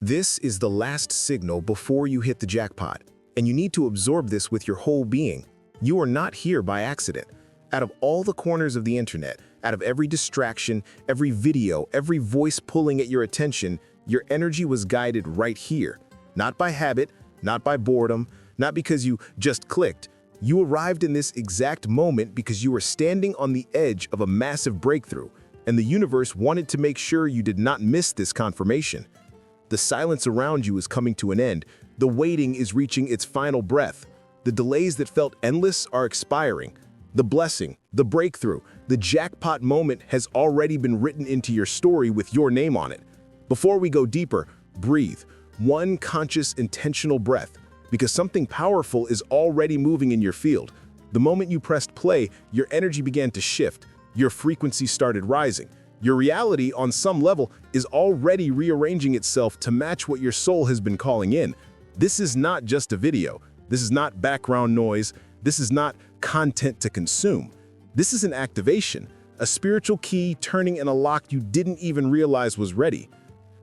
This is the last signal before you hit the jackpot, and you need to absorb this with your whole being. You are not here by accident. Out of all the corners of the internet, out of every distraction, every video, every voice pulling at your attention, your energy was guided right here. Not by habit, not by boredom, not because you just clicked. You arrived in this exact moment because you were standing on the edge of a massive breakthrough, and the universe wanted to make sure you did not miss this confirmation. The silence around you is coming to an end. The waiting is reaching its final breath. The delays that felt endless are expiring. The blessing, the breakthrough, the jackpot moment has already been written into your story with your name on it. Before we go deeper, breathe. One conscious, intentional breath, because something powerful is already moving in your field. The moment you pressed play, your energy began to shift. Your frequency started rising. Your reality, on some level, is already rearranging itself to match what your soul has been calling in. This is not just a video. This is not background noise. This is not content to consume. This is an activation, a spiritual key turning in a lock you didn't even realize was ready.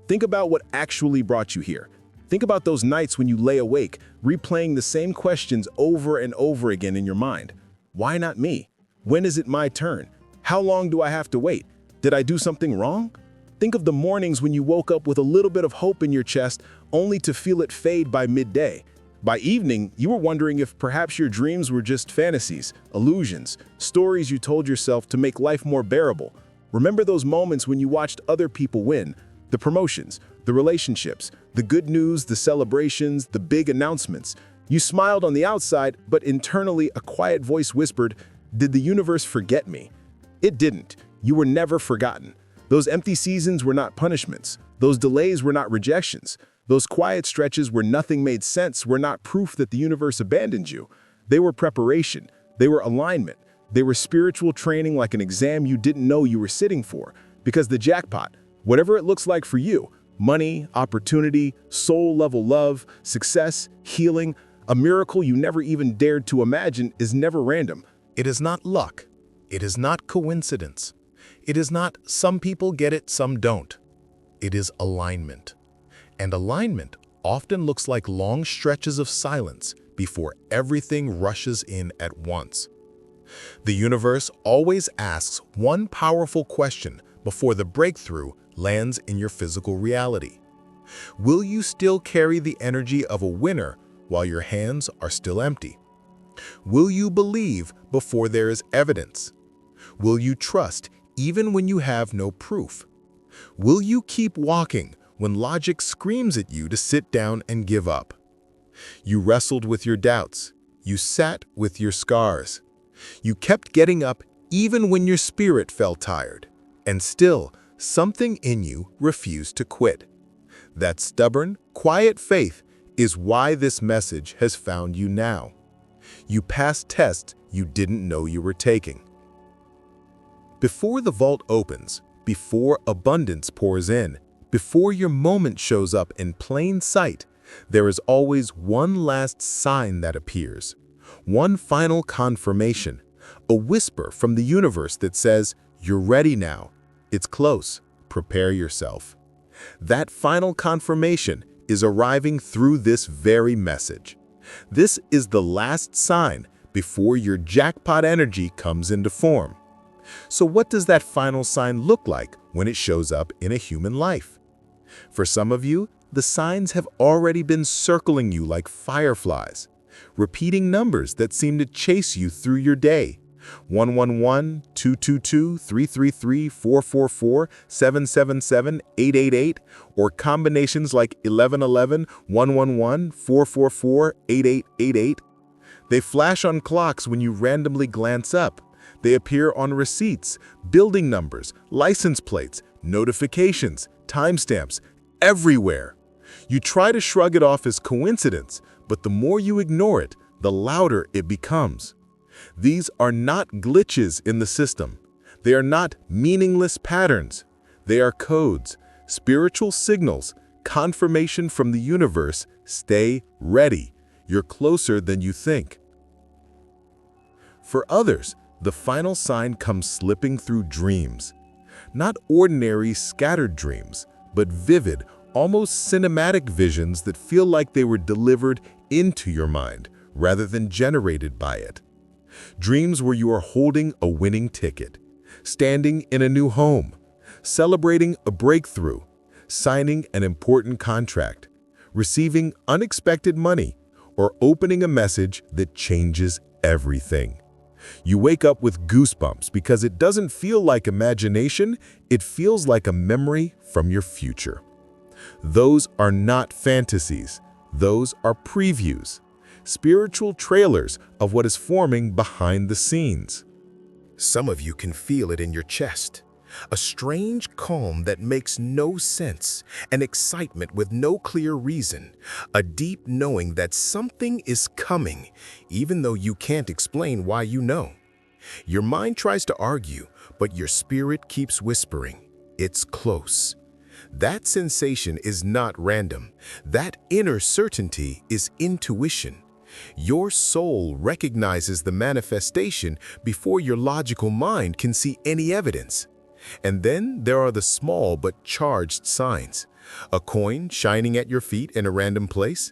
Think about what actually brought you here. Think about those nights when you lay awake, replaying the same questions over and over again in your mind. Why not me? When is it my turn? How long do I have to wait? Did I do something wrong? Think of the mornings when you woke up with a little bit of hope in your chest, only to feel it fade by midday. By evening, you were wondering if perhaps your dreams were just fantasies, illusions, stories you told yourself to make life more bearable. Remember those moments when you watched other people win, the promotions, the relationships, the good news, the celebrations, the big announcements. You smiled on the outside, but internally a quiet voice whispered, "Did the universe forget me?" It didn't. You were never forgotten. Those empty seasons were not punishments. Those delays were not rejections. Those quiet stretches where nothing made sense were not proof that the universe abandoned you. They were preparation. They were alignment. They were spiritual training, like an exam you didn't know you were sitting for. Because the jackpot, whatever it looks like for you, money, opportunity, soul-level love, success, healing, a miracle you never even dared to imagine, is never random. It is not luck. It is not coincidence. It is not some people get it, some don't. It is alignment. And alignment often looks like long stretches of silence before everything rushes in at once. The universe always asks one powerful question before the breakthrough lands in your physical reality. Will you still carry the energy of a winner while your hands are still empty? Will you believe before there is evidence? Will you trust even when you have no proof? Will you keep walking when logic screams at you to sit down and give up? You wrestled with your doubts. You sat with your scars. You kept getting up even when your spirit felt tired. And still, something in you refused to quit. That stubborn, quiet faith is why this message has found you now. You passed tests you didn't know you were taking. Before the vault opens, before abundance pours in, before your moment shows up in plain sight, there is always one last sign that appears. One final confirmation, a whisper from the universe that says, "You're ready now. It's close. Prepare yourself." That final confirmation is arriving through this very message. This is the last sign before your jackpot energy comes into form. So what does that final sign look like when it shows up in a human life? For some of you, the signs have already been circling you like fireflies, repeating numbers that seem to chase you through your day. 111, 222, 333, 444, 777, 888, or combinations like 1111, 111, 444, 8888. They flash on clocks when you randomly glance up. They appear on receipts, building numbers, license plates, notifications, timestamps, everywhere. You try to shrug it off as coincidence, but the more you ignore it, the louder it becomes. These are not glitches in the system. They are not meaningless patterns. They are codes, spiritual signals, confirmation from the universe. Stay ready. You're closer than you think. For others, the final sign comes slipping through dreams. Not ordinary, scattered dreams, but vivid, almost cinematic visions that feel like they were delivered into your mind rather than generated by it. Dreams where you are holding a winning ticket, standing in a new home, celebrating a breakthrough, signing an important contract, receiving unexpected money, or opening a message that changes everything. You wake up with goosebumps because it doesn't feel like imagination, it feels like a memory from your future. Those are not fantasies, those are previews, spiritual trailers of what is forming behind the scenes. Some of you can feel it in your chest. A strange calm that makes no sense, an excitement with no clear reason, a deep knowing that something is coming, even though you can't explain why you know. Your mind tries to argue, but your spirit keeps whispering, it's close. That sensation is not random. That inner certainty is intuition. Your soul recognizes the manifestation before your logical mind can see any evidence. And then there are the small but charged signs. A coin shining at your feet in a random place.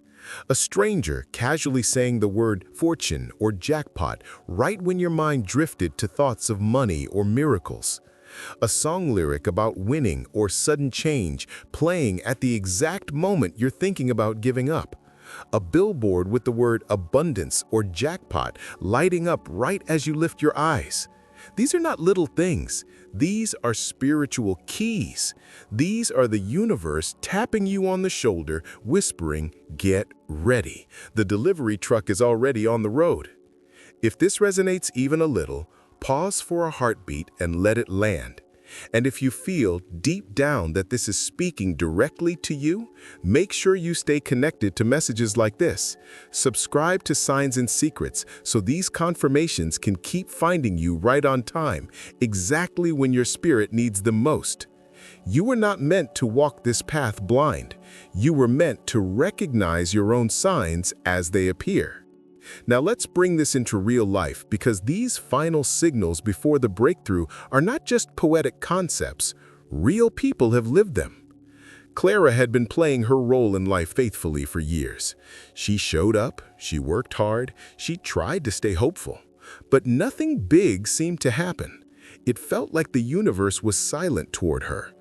A stranger casually saying the word fortune or jackpot right when your mind drifted to thoughts of money or miracles. A song lyric about winning or sudden change playing at the exact moment you're thinking about giving up. A billboard with the word abundance or jackpot lighting up right as you lift your eyes. These are not little things. These are spiritual keys. These are the universe tapping you on the shoulder, whispering, "Get ready. The delivery truck is already on the road." If this resonates even a little, pause for a heartbeat and let it land. And if you feel deep down that this is speaking directly to you, make sure you stay connected to messages like this. Subscribe to Signs and Secrets so these confirmations can keep finding you right on time, exactly when your spirit needs them most. You were not meant to walk this path blind. You were meant to recognize your own signs as they appear. Now let's bring this into real life, because these final signals before the breakthrough are not just poetic concepts. Real people have lived them. Clara had been playing her role in life faithfully for years. She showed up, she worked hard, she tried to stay hopeful. But nothing big seemed to happen. It felt like the universe was silent toward her.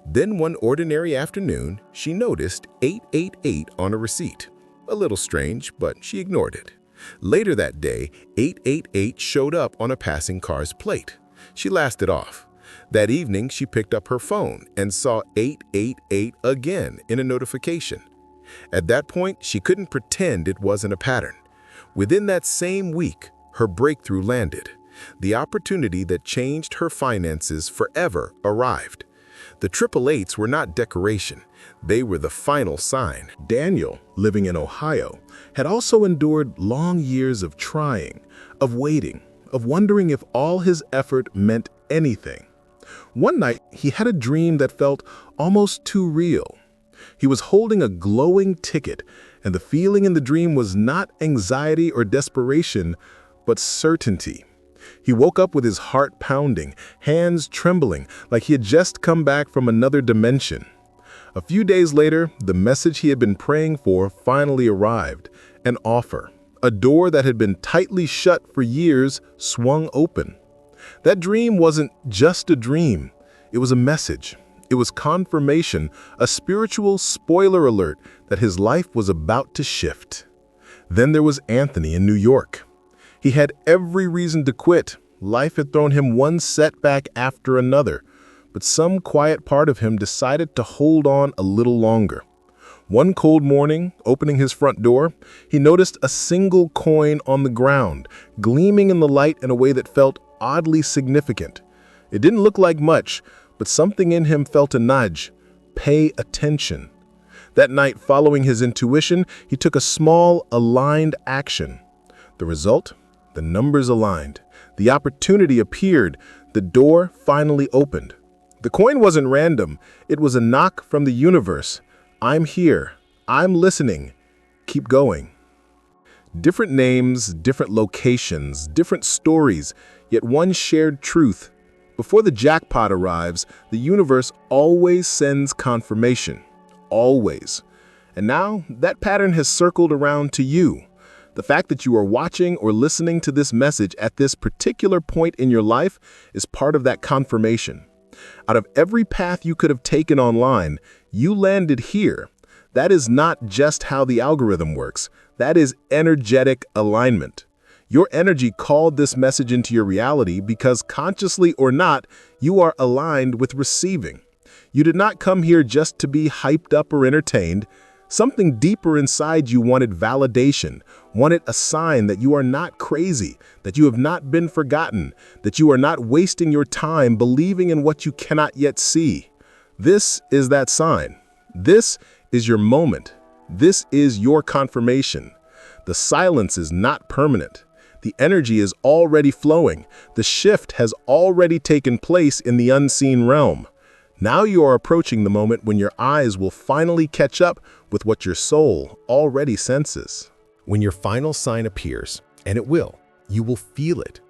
Then one ordinary afternoon, she noticed 888 on a receipt. A little strange, but she ignored it. Later that day, 888 showed up on a passing car's plate. She laughed it off. That evening, she picked up her phone and saw 888 again in a notification. At that point, she couldn't pretend it wasn't a pattern. Within that same week, her breakthrough landed. The opportunity that changed her finances forever arrived. The 888s were not decoration. They were the final sign. Daniel, living in Ohio, had also endured long years of trying, of waiting, of wondering if all his effort meant anything. One night, he had a dream that felt almost too real. He was holding a glowing ticket, and the feeling in the dream was not anxiety or desperation, but certainty. He woke up with his heart pounding, hands trembling, like he had just come back from another dimension. A few days later, the message he had been praying for finally arrived. An offer. A door that had been tightly shut for years swung open. That dream wasn't just a dream. It was a message. It was confirmation, a spiritual spoiler alert that his life was about to shift. Then there was Anthony in New York. He had every reason to quit. Life had thrown him one setback after another, but some quiet part of him decided to hold on a little longer. One cold morning, opening his front door, he noticed a single coin on the ground, gleaming in the light in a way that felt oddly significant. It didn't look like much, but something in him felt a nudge. Pay attention. That night, following his intuition, he took a small, aligned action. The result? The numbers aligned. The opportunity appeared. The door finally opened. The coin wasn't random. It was a knock from the universe. I'm here. I'm listening. Keep going. Different names, different locations, different stories, yet one shared truth. Before the jackpot arrives, the universe always sends confirmation. always. And now that pattern has circled around to you. The fact that you are watching or listening to this message at this particular point in your life is part of that confirmation. Out of every path you could have taken online, you landed here. That is not just how the algorithm works. That is energetic alignment. Your energy called this message into your reality because, consciously or not, you are aligned with receiving. You did not come here just to be hyped up or entertained. Something deeper inside you wanted validation, wanted a sign that you are not crazy, that you have not been forgotten, that you are not wasting your time believing in what you cannot yet see. This is that sign. This is your moment. This is your confirmation. The silence is not permanent. The energy is already flowing. The shift has already taken place in the unseen realm. Now you are approaching the moment when your eyes will finally catch up with what your soul already senses. When your final sign appears, and it will, you will feel it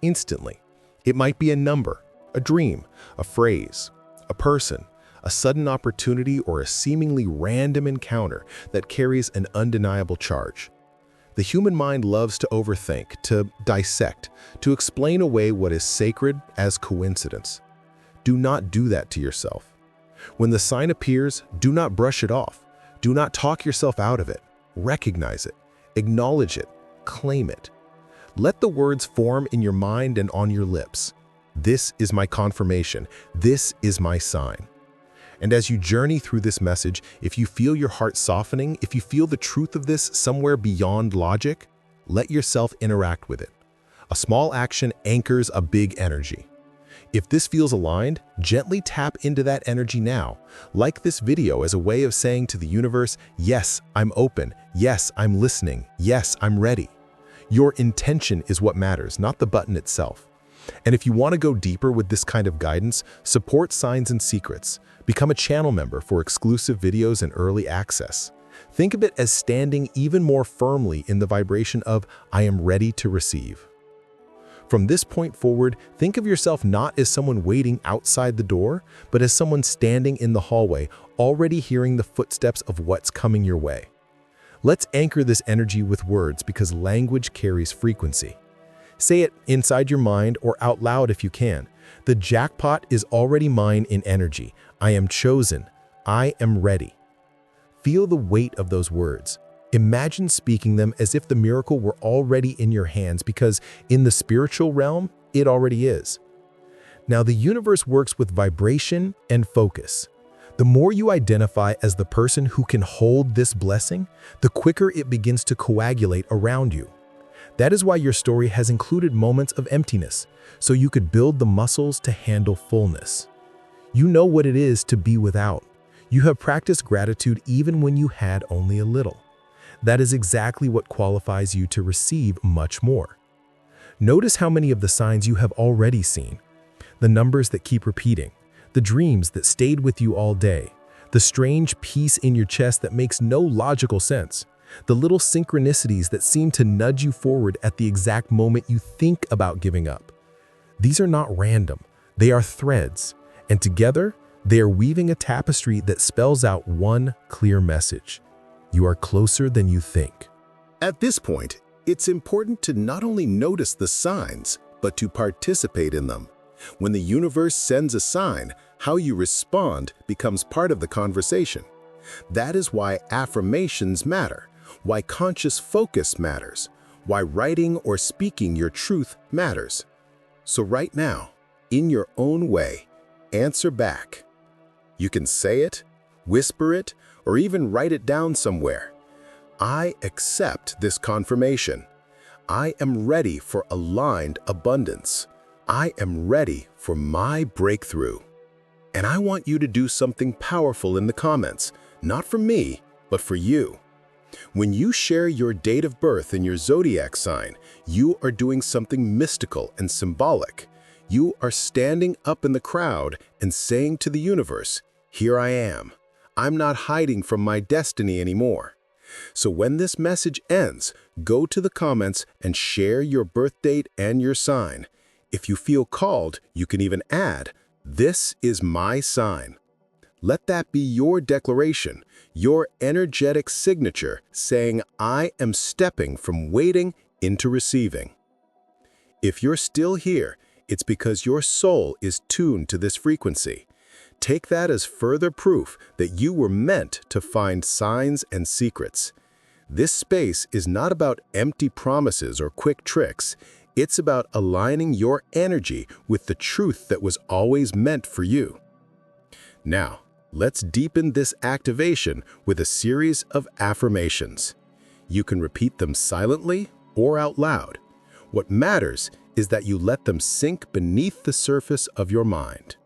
instantly. It might be a number, a dream, a phrase, a person, a sudden opportunity, or a seemingly random encounter that carries an undeniable charge. The human mind loves to overthink, to dissect, to explain away what is sacred as coincidence. Do not do that to yourself. When the sign appears, do not brush it off. Do not talk yourself out of it. Recognize it, acknowledge it, claim it. Let the words form in your mind and on your lips. This is my confirmation. This is my sign. And as you journey through this message, if you feel your heart softening, if you feel the truth of this somewhere beyond logic, let yourself interact with it. A small action anchors a big energy. If this feels aligned, gently tap into that energy now. Like this video as a way of saying to the universe, yes, I'm open. Yes, I'm listening. Yes, I'm ready. Your intention is what matters, not the button itself. And if you want to go deeper with this kind of guidance, support Signs and Secrets. Become a channel member for exclusive videos and early access. Think of it as standing even more firmly in the vibration of, I am ready to receive. From this point forward, think of yourself not as someone waiting outside the door, but as someone standing in the hallway, already hearing the footsteps of what's coming your way. Let's anchor this energy with words because language carries frequency. Say it inside your mind or out loud if you can. The jackpot is already mine in energy. I am chosen. I am ready. Feel the weight of those words. Imagine speaking them as if the miracle were already in your hands because in the spiritual realm, it already is. Now, the universe works with vibration and focus. The more you identify as the person who can hold this blessing, the quicker it begins to coagulate around you. That is why your story has included moments of emptiness, so you could build the muscles to handle fullness. You know what it is to be without. You have practiced gratitude even when you had only a little. That is exactly what qualifies you to receive much more. Notice how many of the signs you have already seen. The numbers that keep repeating, the dreams that stayed with you all day, the strange peace in your chest that makes no logical sense, the little synchronicities that seem to nudge you forward at the exact moment you think about giving up. These are not random, they are threads, and together, they are weaving a tapestry that spells out one clear message. You are closer than you think. At this point, it's important to not only notice the signs, but to participate in them. When the universe sends a sign, how you respond becomes part of the conversation. That is why affirmations matter, why conscious focus matters, why writing or speaking your truth matters. So right now, in your own way, answer back. You can say it, whisper it, or even write it down somewhere. I accept this confirmation. I am ready for aligned abundance. I am ready for my breakthrough. And I want you to do something powerful in the comments, not for me, but for you. When you share your date of birth and your zodiac sign, you are doing something mystical and symbolic. You are standing up in the crowd and saying to the universe, here I am. I'm not hiding from my destiny anymore. So when this message ends, go to the comments and share your birth date and your sign. If you feel called, you can even add, this is my sign. Let that be your declaration, your energetic signature saying, I am stepping from waiting into receiving. If you're still here, it's because your soul is tuned to this frequency. Take that as further proof that you were meant to find signs and secrets. This space is not about empty promises or quick tricks. It's about aligning your energy with the truth that was always meant for you. Now, let's deepen this activation with a series of affirmations. You can repeat them silently or out loud. What matters is that you let them sink beneath the surface of your mind.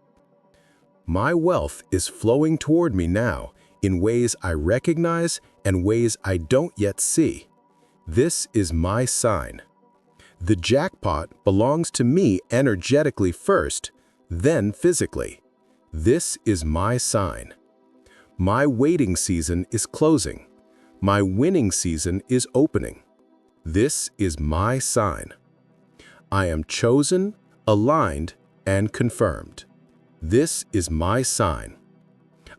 My wealth is flowing toward me now in ways I recognize and ways I don't yet see. This is my sign. The jackpot belongs to me energetically first, then physically. This is my sign. My waiting season is closing. My winning season is opening. This is my sign. I am chosen, aligned, and confirmed. This is my sign.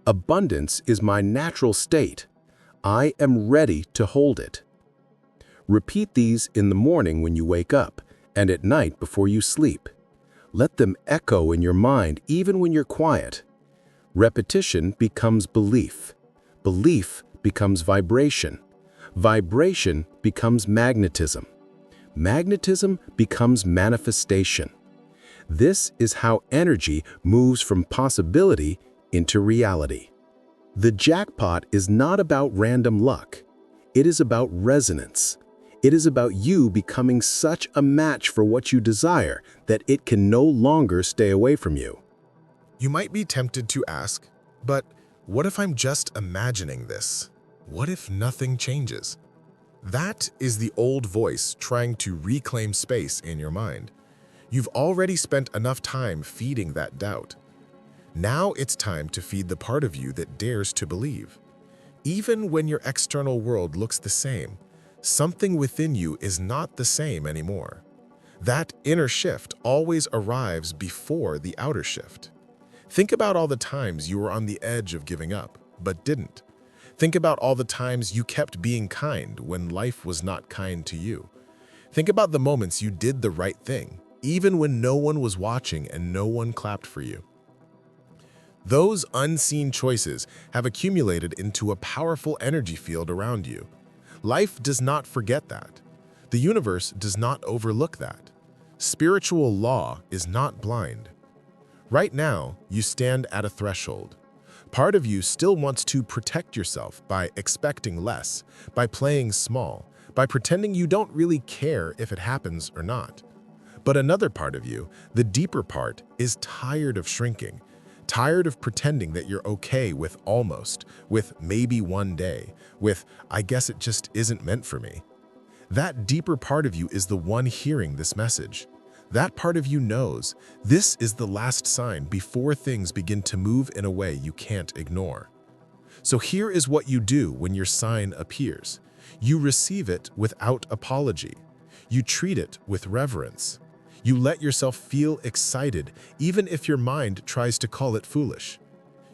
Abundance is my natural state. I am ready to hold it. Repeat these in the morning when you wake up and at night before you sleep. Let them echo in your mind even when you're quiet. Repetition becomes belief. Belief becomes vibration. Vibration becomes magnetism. Magnetism becomes manifestation. This is how energy moves from possibility into reality. The jackpot is not about random luck. It is about resonance. It is about you becoming such a match for what you desire that it can no longer stay away from you. You might be tempted to ask, but what if I'm just imagining this? What if nothing changes? That is the old voice trying to reclaim space in your mind. You've already spent enough time feeding that doubt. Now it's time to feed the part of you that dares to believe. Even when your external world looks the same, something within you is not the same anymore. That inner shift always arrives before the outer shift. Think about all the times you were on the edge of giving up, but didn't. Think about all the times you kept being kind when life was not kind to you. Think about the moments you did the right thing, even when no one was watching and no one clapped for you. Those unseen choices have accumulated into a powerful energy field around you. Life does not forget that. The universe does not overlook that. Spiritual law is not blind. Right now, you stand at a threshold. Part of you still wants to protect yourself by expecting less, by playing small, by pretending you don't really care if it happens or not. But another part of you, the deeper part, is tired of shrinking, tired of pretending that you're okay with almost, with maybe one day, with I guess it just isn't meant for me. That deeper part of you is the one hearing this message. That part of you knows this is the last sign before things begin to move in a way you can't ignore. So here is what you do when your sign appears. You receive it without apology. You treat it with reverence. You let yourself feel excited, even if your mind tries to call it foolish.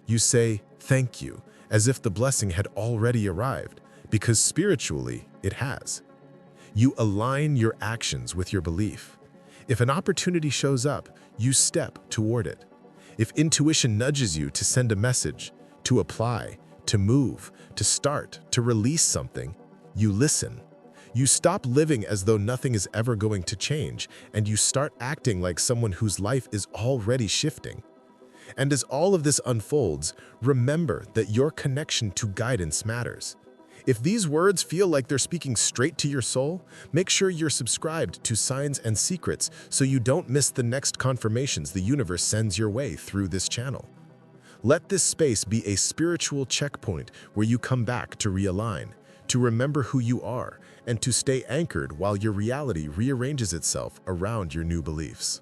You say, thank you, as if the blessing had already arrived, because spiritually it has. You align your actions with your belief. If an opportunity shows up, you step toward it. If intuition nudges you to send a message, to apply, to move, to start, to release something, you listen. You stop living as though nothing is ever going to change, and you start acting like someone whose life is already shifting. And as all of this unfolds, remember that your connection to guidance matters. If these words feel like they're speaking straight to your soul, make sure you're subscribed to Signs and Secrets so you don't miss the next confirmations the universe sends your way through this channel. Let this space be a spiritual checkpoint where you come back to realign, to remember who you are, and to stay anchored while your reality rearranges itself around your new beliefs.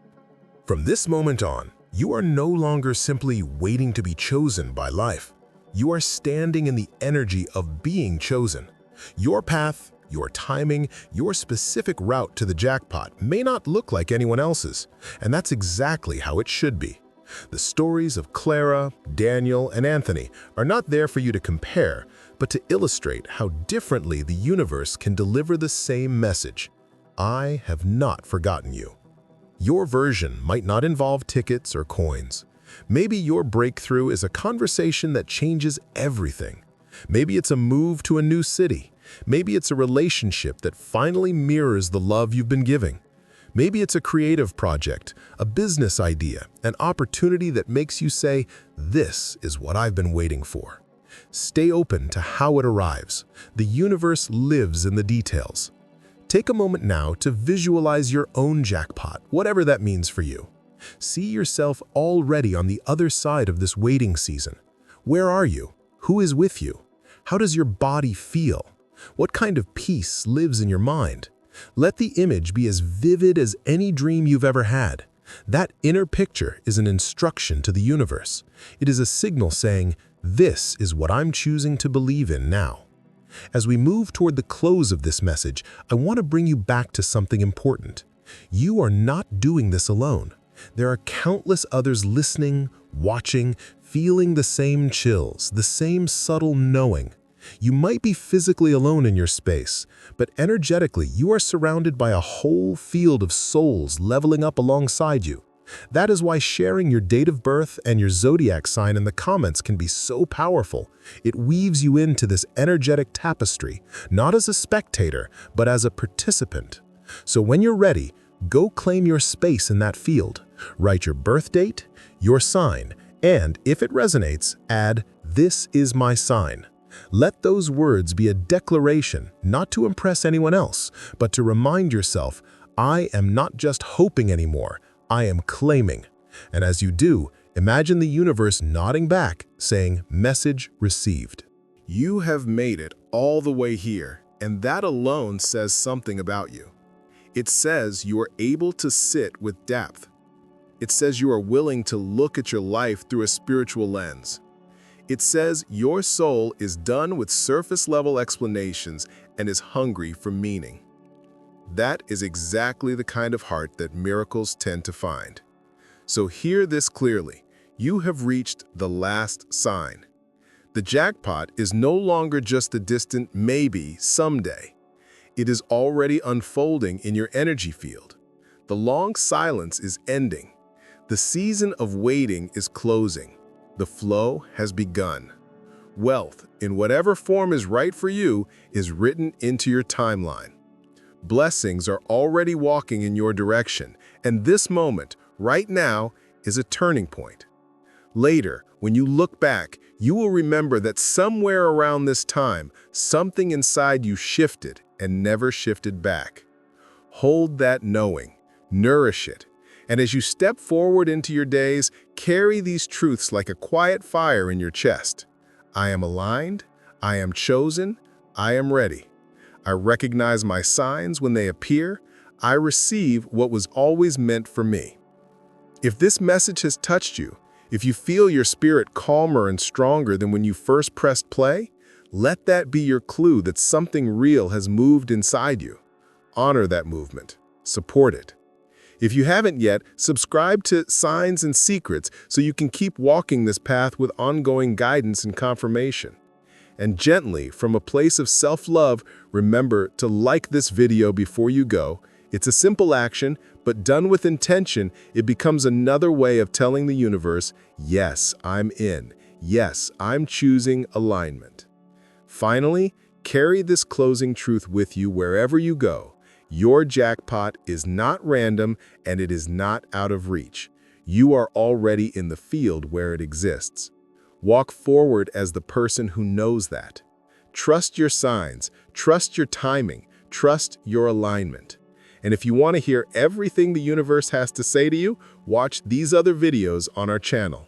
From this moment on, you are no longer simply waiting to be chosen by life. You are standing in the energy of being chosen. Your path, your timing, your specific route to the jackpot may not look like anyone else's, and that's exactly how it should be. The stories of Clara, Daniel, and Anthony are not there for you to compare, but to illustrate how differently the universe can deliver the same message. I have not forgotten you. Your version might not involve tickets or coins. Maybe your breakthrough is a conversation that changes everything. Maybe it's a move to a new city. Maybe it's a relationship that finally mirrors the love you've been giving. Maybe it's a creative project, a business idea, an opportunity that makes you say, "This is what I've been waiting for." Stay open to how it arrives. The universe lives in the details. Take a moment now to visualize your own jackpot, whatever that means for you. See yourself already on the other side of this waiting season. Where are you? Who is with you? How does your body feel? What kind of peace lives in your mind? Let the image be as vivid as any dream you've ever had. That inner picture is an instruction to the universe. It is a signal saying, "This is what I'm choosing to believe in now." As we move toward the close of this message, I want to bring you back to something important. You are not doing this alone. There are countless others listening, watching, feeling the same chills, the same subtle knowing. You might be physically alone in your space, but energetically you are surrounded by a whole field of souls leveling up alongside you. That is why sharing your date of birth and your zodiac sign in the comments can be so powerful. It weaves you into this energetic tapestry, not as a spectator, but as a participant. So when you're ready, go claim your space in that field. Write your birth date, your sign, and if it resonates, add, "This is my sign." Let those words be a declaration, not to impress anyone else, but to remind yourself, I am not just hoping anymore, I am claiming. And as you do, imagine the universe nodding back, saying, "Message received." You have made it all the way here, and that alone says something about you. It says you are able to sit with depth. It says you are willing to look at your life through a spiritual lens. It says your soul is done with surface-level explanations and is hungry for meaning. That is exactly the kind of heart that miracles tend to find. So hear this clearly. You have reached the last sign. The jackpot is no longer just a distant maybe someday. It is already unfolding in your energy field. The long silence is ending. The season of waiting is closing. The flow has begun. Wealth, in whatever form is right for you, is written into your timeline. Blessings are already walking in your direction, and this moment, right now, is a turning point. Later, when you look back, you will remember that somewhere around this time, something inside you shifted and never shifted back. Hold that knowing, nourish it, and as you step forward into your days, carry these truths like a quiet fire in your chest. I am aligned, I am chosen, I am ready. I recognize my signs when they appear. I receive what was always meant for me. If this message has touched you, if you feel your spirit calmer and stronger than when you first pressed play, let that be your clue that something real has moved inside you. Honor that movement. Support it. If you haven't yet, subscribe to Signs and Secrets so you can keep walking this path with ongoing guidance and confirmation. And gently, from a place of self-love, remember to like this video before you go. It's a simple action, but done with intention, it becomes another way of telling the universe, yes, I'm in. Yes, I'm choosing alignment. Finally, carry this closing truth with you wherever you go. Your jackpot is not random and it is not out of reach. You are already in the field where it exists. Walk forward as the person who knows that. Trust your signs, trust your timing, trust your alignment. And if you want to hear everything the universe has to say to you, watch these other videos on our channel.